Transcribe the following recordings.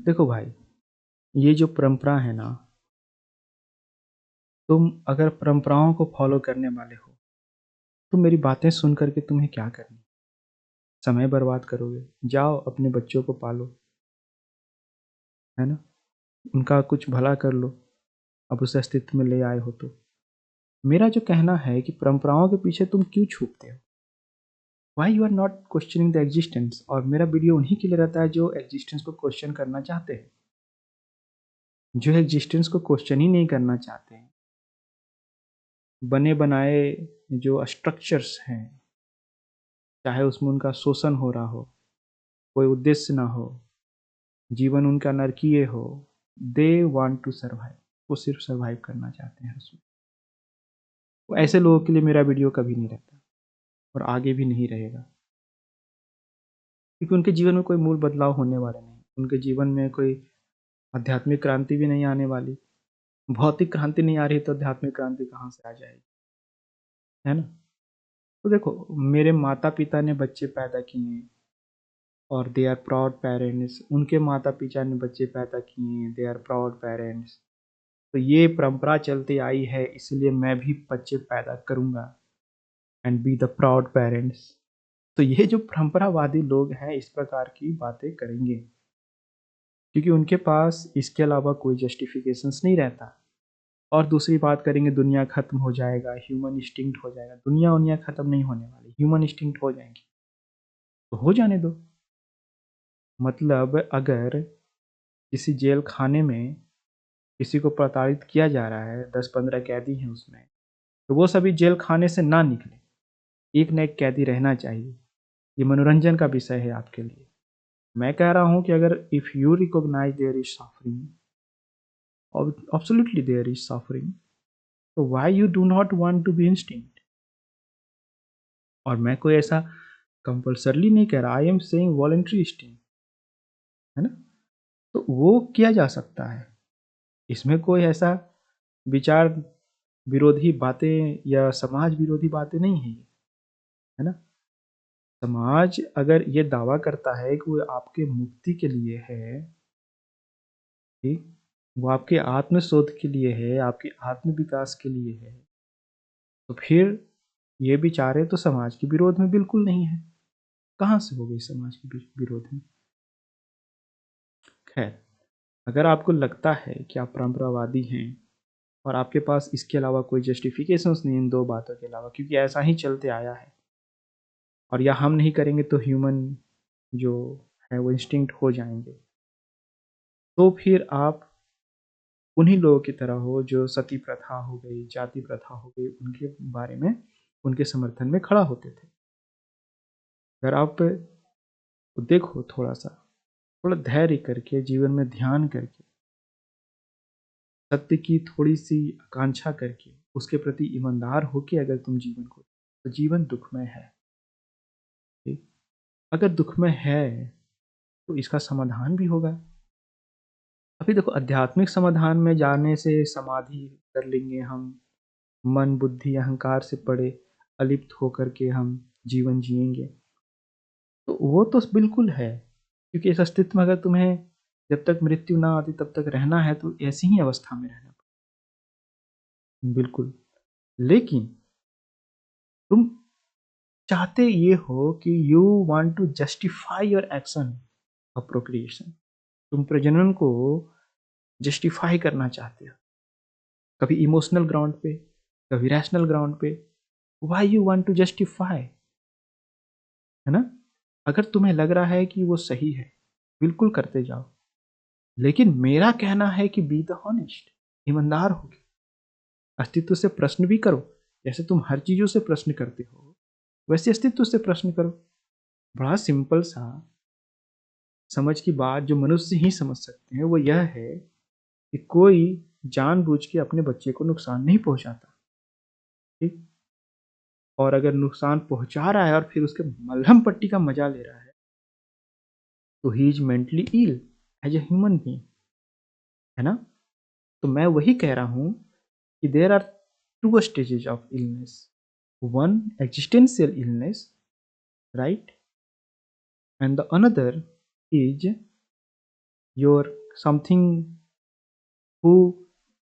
देखो भाई, ये जो परंपरा है ना, तुम अगर परंपराओं को फॉलो करने वाले हो तो मेरी बातें सुन करके तुम्हें क्या करनी? समय बर्बाद करोगे? जाओ अपने बच्चों को पालो, है ना? उनका कुछ भला कर लो, अब उसे अस्तित्व में ले आए हो तो। मेरा जो कहना है कि परंपराओं के पीछे तुम क्यों छुपते हो? Why you are not questioning the existence? और मेरा वीडियो उन्हीं के लिए रहता है जो एग्जिस्टेंस को क्वेश्चन करना चाहते हैं। जो एग्जिस्टेंस को क्वेश्चन ही नहीं करना चाहते हैं, बने बनाए जो स्ट्रक्चर्स हैं, चाहे उसमें उनका शोषण हो रहा हो, कोई उद्देश्य ना हो, जीवन उनका नरकीय हो, दे वांट टू सर्वाइव। वो सिर्फ सर्वाइव करना चाहते हैं उसमें। वो ऐसे लोगों के लिए मेरा वीडियो कभी नहीं रहता और आगे भी नहीं रहेगा, क्योंकि उनके जीवन में कोई मूल बदलाव होने वाला नहीं। उनके जीवन में कोई आध्यात्मिक क्रांति भी नहीं आने वाली। भौतिक क्रांति नहीं आ रही तो आध्यात्मिक क्रांति कहाँ से आ जाएगी, है ना? तो देखो, मेरे माता पिता ने बच्चे पैदा किए और दे आर प्राउड पेरेंट्स, उनके माता पिता ने बच्चे पैदा किए, दे आर प्राउड पेरेंट्स। तो ये परंपरा चलती आई है, इसलिए मैं भी बच्चे पैदा करूंगा and be the proud parents. तो ये जो परंपरावादी लोग हैं इस प्रकार की बातें करेंगे, क्योंकि उनके पास इसके अलावा कोई जस्टिफिकेशंस नहीं रहता। और दूसरी बात करेंगे, दुनिया खत्म हो जाएगा, ह्यूमन इंस्टिंक्ट हो जाएगा। दुनिया खत्म नहीं होने वाली, ह्यूमन इंस्टिंक्ट हो जाएंगे, तो हो जाने दो। मतलब अगर किसी जेल खाने में किसी को प्रताड़ित किया जा रहा है, 10-15 कैदी हैं उसमें, तो वो सभी जेल खाने से ना निकले, एक न एक कैदी रहना चाहिए। ये मनोरंजन का विषय है आपके लिए। मैं कह रहा हूं कि अगर if you recognise there is suffering, absolutely there is suffering, तो why you do not want to be instinct? और मैं कोई ऐसा कंपल्सरली नहीं कह रहा, I am saying voluntary instinct, है ना? तो वो किया जा सकता है, इसमें कोई ऐसा विचार विरोधी बातें या समाज विरोधी बातें नहीं है, है ना? समाज अगर ये दावा करता है कि वो आपके मुक्ति के लिए है, ठीक, वो आपके आत्म शोध के लिए है, आपके आत्म विकास के लिए है, तो फिर ये विचारें तो समाज के विरोध में बिल्कुल नहीं है। कहाँ से हो गई समाज के विरोध में? खैर, अगर आपको लगता है कि आप परंपरावादी हैं और आपके पास इसके अलावा कोई जस्टिफिकेशंस नहीं इन दो बातों के अलावा, क्योंकि ऐसा ही चलते आया है, और या हम नहीं करेंगे तो ह्यूमन जो है वो इंस्टिंक्ट हो जाएंगे, तो फिर आप उन्हीं लोगों की तरह हो जो सती प्रथा हो गई, जाति प्रथा हो गई, उनके बारे में, उनके समर्थन में खड़ा होते थे। अगर आप देखो, थोड़ा धैर्य करके, जीवन में ध्यान करके, सत्य की थोड़ी सी आकांक्षा करके, उसके प्रति ईमानदार होके अगर तुम जीवन को, तो जीवन दुखमय है, ठीक? अगर दुखमय है तो इसका समाधान भी होगा। अभी देखो, आध्यात्मिक समाधान में जाने से समाधि कर लेंगे हम, मन बुद्धि अहंकार से परे अलिप्त होकर के हम जीवन जिएंगे, तो वो तो बिल्कुल है, क्योंकि इस अस्तित्व में अगर तुम्हें जब तक मृत्यु ना आती तब तक रहना है तो ऐसी ही अवस्था में रहना, बिल्कुल। लेकिन तुम चाहते ये हो कि you want to justify your action of procreation, तुम प्रजनन को जस्टिफाई करना चाहते हो, कभी इमोशनल ग्राउंड पे, कभी रैशनल ग्राउंड पे। Why you want to justify, है ना? अगर तुम्हें लग रहा है कि वो सही है, बिल्कुल करते जाओ, लेकिन मेरा कहना है कि बी द हॉनेस्ट, ईमानदार हो, अस्तित्व से प्रश्न भी करो। जैसे तुम हर चीजों से प्रश्न करते हो, वैसे अस्तित्व से प्रश्न करो। बड़ा सिंपल सा समझ की बात जो मनुष्य ही समझ सकते हैं वो यह है कि कोई जानबूझ के अपने बच्चे को नुकसान नहीं पहुंचाता, ठीक? और अगर नुकसान पहुंचा रहा है और फिर उसके मलहम पट्टी का मजा ले रहा है, तो he is mentally ill as a human being, है ना? तो मैं वही कह रहा हूं कि there are two stages of illness, one existential illness, right, and the another is your something who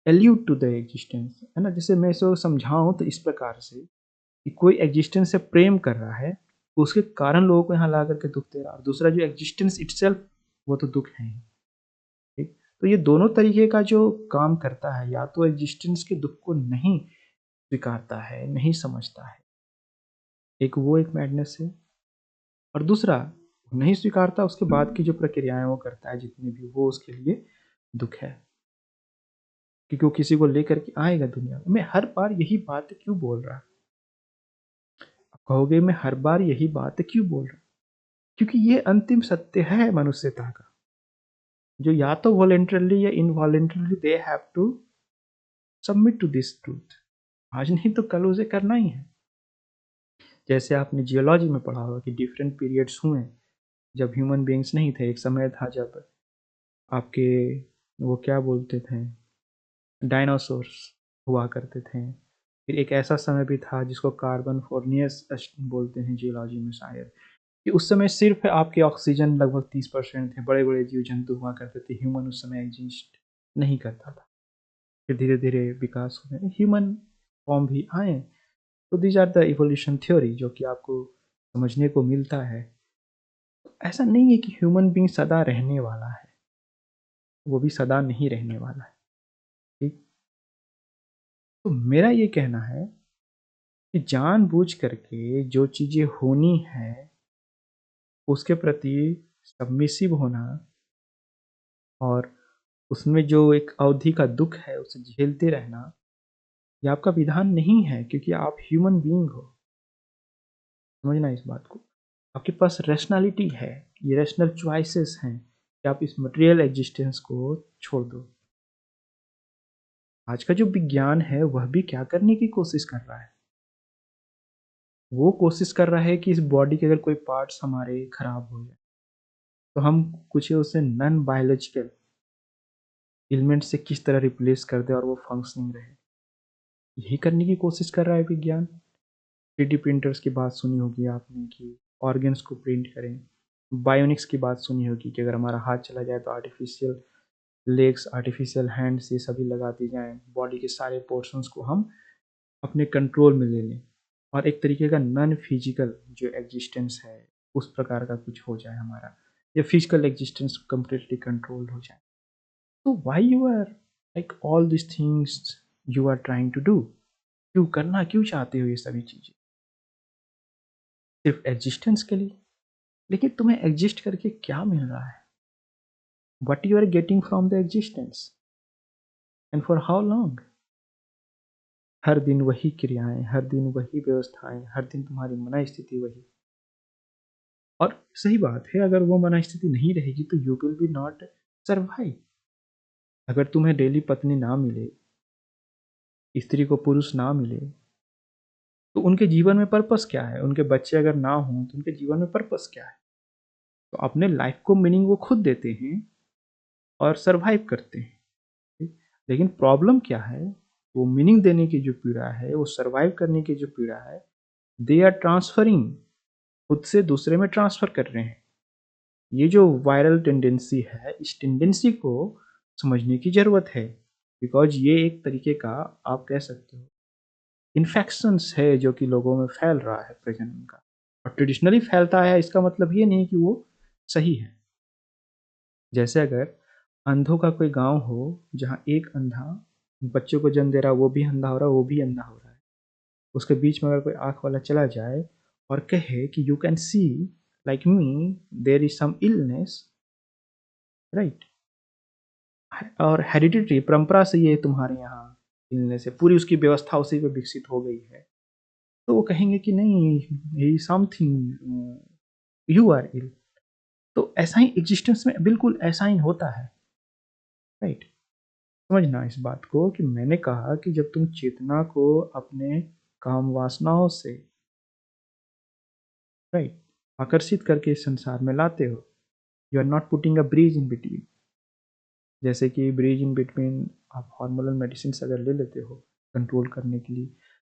allude to the existence, है ना? जैसे मैं इसको समझाऊँ तो इस प्रकार से कि कोई एग्जिस्टेंस से प्रेम कर रहा है, उसके कारण लोगों को यहाँ ला करके दुःख दे रहा है, और दूसरा जो एग्जिस्टेंस इटसेल्फ, वो तो दुःख है ही, ठीक? तो ये दोनों तरीके का जो काम करता है, या तो एग्जिस्टेंस के दुःख को नहीं स्वीकारता है, नहीं समझता है, एक वो एक मैडनेस है, और दूसरा नहीं स्वीकारता, उसके बाद की जो प्रक्रियाएँ वो करता है जितनी भी, वो उसके लिए दुःख है। क्योंकि वो किसी को लेकर के आएगा दुनिया में। मैं हर बार यही बात क्यों बोल रहा? आप कहोगे मैं हर बार यही बात क्यों बोल रहा हूँ? क्योंकि ये अंतिम सत्य है मनुष्यता का, जो या तो वॉलंटरली या involuntarily they have to submit to this truth. आज नहीं तो कल उसे करना ही है। जैसे आपने जियोलॉजी में पढ़ा होगा कि डिफरेंट पीरियड्स हुए जब ह्यूमन बीइंग्स नहीं थे। एक समय था जब आपके वो क्या बोलते थे, डायनासोर्स हुआ करते थे। फिर एक ऐसा समय भी था जिसको कार्बन फोर्नियस बोलते हैं जियोलॉजी में शायद, कि उस समय सिर्फ आपके ऑक्सीजन लगभग 30% थे, बड़े बड़े जीव जंतु हुआ करते थे, ह्यूमन उस समय एग्जिस्ट नहीं करता था। फिर धीरे धीरे विकास हुए, ह्यूमन फॉर्म भी आए। तो these are the evolution theory जो कि आपको समझने को मिलता है। ऐसा नहीं है कि ह्यूमन बीइंग सदा रहने वाला है, वो भी सदा नहीं रहने वाला है, ठीक? तो मेरा ये कहना है कि जानबूझ करके जो चीज़ें होनी है उसके प्रति सबमिसिव होना, और उसमें जो एक अवधि का दुःख है उसे झेलते रहना, ये आपका विधान नहीं है, क्योंकि आप ह्यूमन बीइंग हो। समझना इस बात को। आपके पास रैशनैलिटी है, ये रैशनल चॉइसेस हैं कि आप इस मटेरियल एग्जिस्टेंस को छोड़ दो। आज का जो विज्ञान है वह भी क्या करने की कोशिश कर रहा है? वो कोशिश कर रहा है कि इस बॉडी के अगर कोई पार्ट्स हमारे खराब हो जाए तो हम कुछ उसे नॉन बायोलॉजिकल एलिमेंट से किस तरह रिप्लेस कर दे और वो फंक्शनिंग रहे। यही करने की कोशिश कर रहा है विज्ञान। 3D प्रिंटर्स की बात सुनी होगी आपने कि ऑर्गन्स को प्रिंट करें। बायोनिक्स की बात सुनी होगी कि अगर हमारा हाथ चला जाए तो आर्टिफिशियल लेग्स, आर्टिफिशियल हैंड्स, ये सभी लगा दी जाएँ, बॉडी के सारे पोर्शंस को हम अपने कंट्रोल में ले लें, और एक तरीके का नॉन फिजिकल जो एग्जिस्टेंस है उस प्रकार का कुछ हो जाए हमारा, या फिजिकल एग्जिस्टेंस कंप्लीटली कंट्रोल्ड हो जाए। तो why you are like all this things you are trying to do? क्यों करना क्यों चाहते हो ये सभी चीज़ें? सिर्फ एग्जिस्टेंस के लिए? लेकिन तुम्हें एग्जिस्ट करके क्या मिल रहा है? What you are getting from the existence, and for how long? हर दिन वही क्रियाएं, हर दिन वही व्यवस्थाएं, हर दिन तुम्हारी मन स्थिति वही। और सही बात है, अगर वो मन स्थिति नहीं रहेगी तो you will be not survive. अगर तुम्हें डेली पत्नी ना मिले, स्त्री को पुरुष ना मिले, तो उनके जीवन में पर्पस क्या है? उनके बच्चे अगर ना हों तो उनके जीवन में पर्पस क्या है? तो अपने लाइफ को मीनिंग वो खुद देते हैं और सरवाइव करते हैं, ठीक? लेकिन प्रॉब्लम क्या है? वो मीनिंग देने की जो पीड़ा है, वो सरवाइव करने की जो पीड़ा है, दे आर ट्रांसफरिंग, खुद से दूसरे में ट्रांसफर कर रहे हैं। ये जो वायरल टेंडेंसी है, इस टेंडेंसी को समझने की ज़रूरत है, बिकॉज़ ये एक तरीके का, आप कह सकते हो, इन्फेक्शंस है जो कि लोगों में फैल रहा है प्रजनन का। और ट्रेडिशनली फैलता है इसका मतलब ये नहीं कि वो सही है। जैसे अगर अंधों का कोई गाँव हो, जहाँ एक अंधा बच्चों को जन्म दे रहा है, वो भी अंधा हो रहा है, वो भी अंधा हो रहा है। उसके बीच में अगर कोई आँख वाला चला जाए और कहे कि you can see like me, there is some illness, right? और हेरिडिटरी परंपरा से ये तुम्हारे यहाँ मिलने से पूरी उसकी व्यवस्था उसी पे विकसित हो गई है, तो वो कहेंगे कि नहीं, ही समथिंग, यू आर इल। तो ऐसा ही एग्जिस्टेंस में बिल्कुल ऐसा ही होता है, राइट? समझना इस बात को कि मैंने कहा कि जब तुम चेतना को अपने काम वासनाओं से, राइट, आकर्षित करके इस संसार में लाते हो, you are not putting a bridge in between. जैसे कि ब्रिज इन बिटवीन आप हार्मोनल मेडिसिन अगर ले लेते हो कंट्रोल करने के लिए,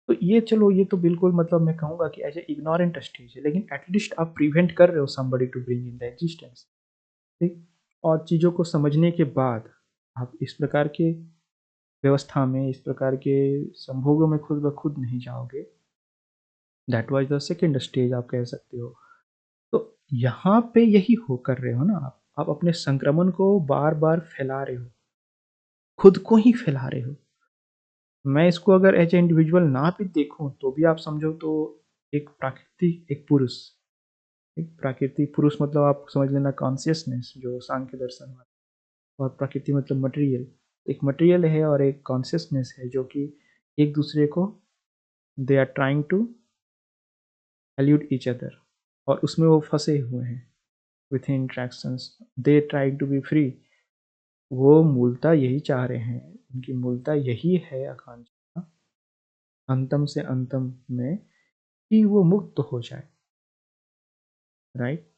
तो ये चलो, ये तो बिल्कुल मतलब मैं कहूँगा कि एज ए इग्नोरेंट स्टेज है, लेकिन एटलीस्ट आप प्रिवेंट कर रहे हो somebody to bring in the existence, ठीक? और चीज़ों को समझने के बाद आप इस प्रकार के व्यवस्था में, इस प्रकार के संभोगों में खुद ब खुद नहीं जाओगे। That was the second stage आप कह सकते हो। तो यहाँ पे यही हो कर रहे हो ना आप। आप अपने संक्रमण को बार-बार फैला रहे हो, खुद को ही फैला रहे हो। मैं इसको अगर एज़ अ इंडिविजुअल ना भी देखूँ तो भी आप समझो तो एक प्राकृतिक एक पुरुष, एक प्राकृतिक पुरुष मतलब आप समझ लेना कॉन्शियसनेस जो सांख्य दर्शन में, और प्रकृति मतलब मटेरियल। एक मटेरियल है और एक कॉन्शियसनेस है जो कि एक दूसरे को they are trying to allude each other, और उसमें वो फँसे हुए हैं with interactions, they trying to be free. वो मूलतः यही चाह रहे हैं, उनकी मूलतः यही है आकांक्षा अंतम से अंतम में कि वो मुक्त हो जाए, राइट?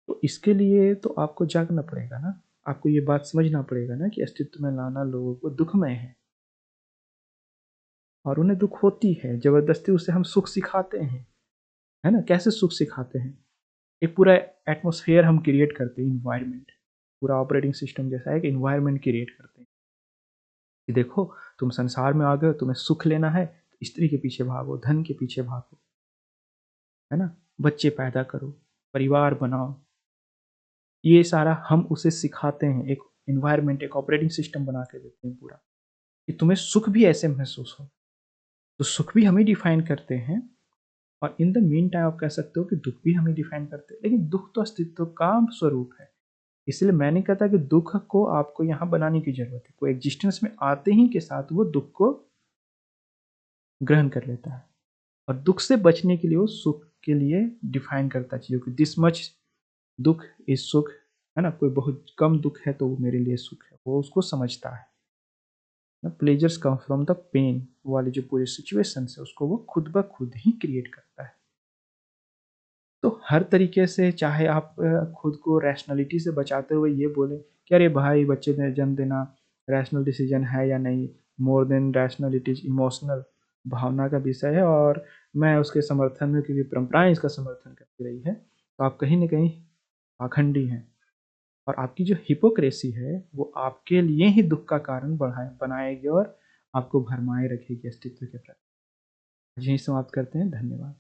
तो इसके लिए तो आपको जागना पड़ेगा ना, आपको ये बात समझना पड़ेगा ना कि अस्तित्व में लाना लोगों को दुखमय है और उन्हें दुख होती है, ज़बरदस्ती उसे हम सुख सिखाते हैं, है ना? कैसे सुख सिखाते हैं? एक पूरा एटमॉस्फेयर हम क्रिएट करते हैं, एनवायरनमेंट, पूरा ऑपरेटिंग सिस्टम जैसा एक एनवायरनमेंट क्रिएट करते हैं कि देखो तुम संसार में आ गए हो, तुम्हें सुख लेना है, स्त्री के पीछे भागो, धन के पीछे भागो, है ना? बच्चे पैदा करो, परिवार बनाओ। ये सारा हम उसे सिखाते हैं, एक एनवायरनमेंट, एक ऑपरेटिंग सिस्टम बना के देते हैं पूरा, कि तुम्हें सुख भी ऐसे महसूस हो। तो सुख भी हम ही डिफाइन करते हैं और इन द मीन टाइम आप कह सकते हो कि दुख भी हम ही डिफाइन करते हैं। लेकिन दुख तो अस्तित्व का स्वरूप है। इसलिए मैं नहीं कहता कि दुख को आपको यहाँ बनाने की ज़रूरत है। कोई एक्जिस्टेंस में आते ही के साथ वो दुख को ग्रहण कर लेता है और दुख से बचने के लिए वो सुख के लिए डिफाइन करता है चीज़ों को, दिस मच दुख इज सुख, है ना? कोई बहुत कम दुख है तो वो मेरे लिए सुख है, वो उसको समझता है ना। Pleasures come from the pain वाली जो पूरी सिचुएशन है उसको वो खुद ब खुद ही क्रिएट करता है। तो हर तरीके से चाहे आप खुद को रैशनैलिटी से बचाते हुए ये बोलें कि अरे भाई बच्चे ने जन्म देना रैशनल डिसीजन है या नहीं, more than rational it is emotional, भावना का विषय है और मैं उसके समर्थन में, क्योंकि परंपराएं इसका समर्थन करती रही है, तो आप कहीं न कहीं पाखंडी हैं और आपकी जो हिपोक्रेसी है वो आपके लिए ही दुःख का कारण बनाएगी और आपको भरमाए रखेगी अस्तित्व के प्रति। यहीं समाप्त करते हैं, धन्यवाद।